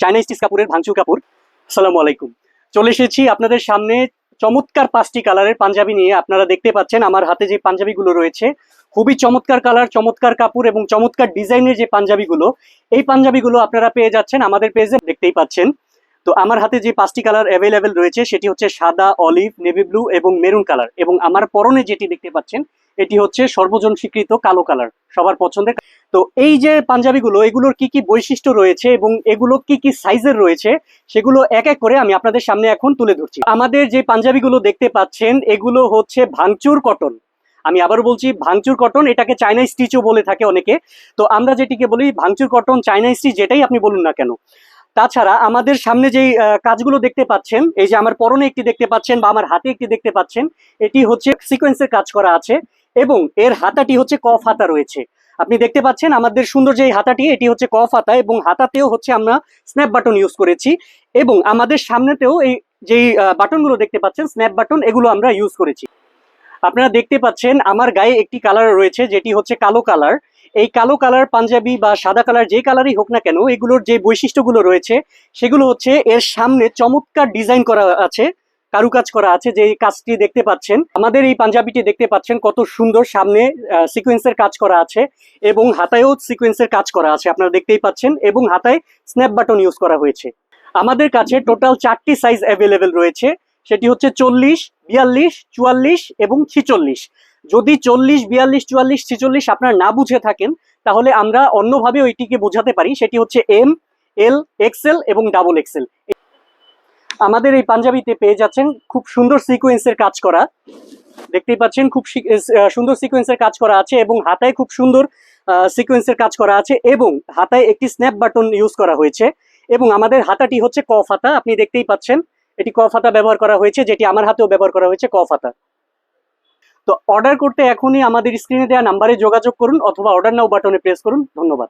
China stitch কাপড়ের ভাঙচুর কাপড়। আসসালামু আলাইকুম। চলে এসেছি আপনাদের সামনে চমৎকার 5টি কালারের পাঞ্জাবি নিয়ে। আপনারা দেখতে পাচ্ছেন আমার হাতে যে পাঞ্জাবিগুলো রয়েছে, খুবই চমৎকার কালার, চমৎকার কাপড় এবং চমৎকার ডিজাইনের যে পাঞ্জাবিগুলো, এই পাঞ্জাবিগুলো আপনারা পেয়ে যাচ্ছেন আমাদের পেজে, দেখতেই পাচ্ছেন। তো আমার হাতে যে 5টি কালার অ্যাভেলেবেল রয়েছে সেটি হচ্ছে সাদা, অলিভ, নেভি ব্লু এবং মেরুন কালার, এবং আমার পরনে যেটি দেখতে পাচ্ছেন এটি হচ্ছে সর্বজন স্বীকৃত কালো কালার, সবার পছন্দের। তো এই যে পাঞ্জাবিগুলো, এগুলোর কি কি বৈশিষ্ট্য রয়েছে এবং এগুলো কি কি সাইজের রয়েছে সেগুলো এক এক করে আমি আপনাদের সামনে এখন তুলে ধরছি। আমাদের যে পাঞ্জাবিগুলো দেখতে পাচ্ছেন এগুলো হচ্ছে ভাঙচুর কটন। আমি আবারও বলছি, ভাঙচুর কটন, এটাকে চায়না স্টিচও বলে থাকে অনেকে। তো আমরা যেটিকে বলি ভাঙচুর কটন, চায়না স্টিচ, যেটাই আপনি বলুন না কেন। তাছাড়া আমাদের সামনে যেই কাজগুলো দেখতে পাচ্ছেন, এই যে আমার পরনে একটি দেখতে পাচ্ছেন বা আমার হাতে একটি দেখতে পাচ্ছেন, এটি হচ্ছে সিকোয়েন্সের কাজ করা আছে এবং এর হাতাটি হচ্ছে কফ হাতা রয়েছে। আপনি দেখতে পাচ্ছেন আমাদের সুন্দর যে হাতাটি, এটি হচ্ছে কফ হাতা এবং হাতাতেও হচ্ছে আমরা স্ন্যাপ বাটন ইউজ করেছি, এবং আমাদের সামনেতেও এই যেই বাটনগুলো দেখতে পাচ্ছেন স্ন্যাপ বাটন, এগুলো আমরা ইউজ করেছি। আপনারা দেখতে পাচ্ছেন আমার গায়ে একটি কালার রয়েছে যেটি হচ্ছে কালো কালার। এই কালো কালার পাঞ্জাবি বা সাদা কালার যে কালারই হোক না কেন, এগুলোর যে বৈশিষ্ট্যগুলো রয়েছে সেগুলো হচ্ছে এর সামনে চমৎকার ডিজাইন করা আছে, কারুকাজ করা আছে। যে কাজটি দেখতে পাচ্ছেন, আমাদের এই পাঞ্জাবিটি দেখতে পাচ্ছেন কত সুন্দর, সামনে সিকোয়েন্সের কাজ করা আছে এবং হাতায়ও সিকোয়েন্সের কাজ করা আছে, আপনারা দেখতেই পাচ্ছেন, এবং হাতায় স্ন্যাপ বাটন ইউজ করা হয়েছে। আমাদের কাছে টোটাল 4টি সাইজ অ্যাভেলেবেল রয়েছে, সেটি হচ্ছে 40, 42, 44 এবং 46। যদি 40, 42, 44, 46 আপনারা না বুঝে থাকেন, তাহলে আমরা অন্যভাবে ওইটিকে বোঝাতে পারি, সেটি হচ্ছে এম, এল, এক্সেল এবং ডাবল এক্সেল। আমাদের এই পাঞ্জাবিতে পেয়ে যাচ্ছেন খুব সুন্দর সিকোয়েন্সের কাজ করা, দেখতেই পাচ্ছেন খুব সুন্দর সিকোয়েন্সের কাজ করা আছে এবং হাতায় খুব সুন্দর সিকোয়েন্সের কাজ করা আছে এবং হাতায় একটি স্ন্যাপ বাটন ইউজ করা হয়েছে, এবং আমাদের হাতাটি হচ্ছে কফ হাতা, আপনি দেখতেই পাচ্ছেন এটি কফ হাতা ব্যবহার করা হয়েছে, যেটি আমার হাতেও ব্যবহার করা হয়েছে কফ হাতা। তো অর্ডার করতে এখনই আমাদের স্ক্রিনে দেওয়া নাম্বারে যোগাযোগ করুন অথবা অর্ডার নাও বাটনে প্রেস করুন। ধন্যবাদ।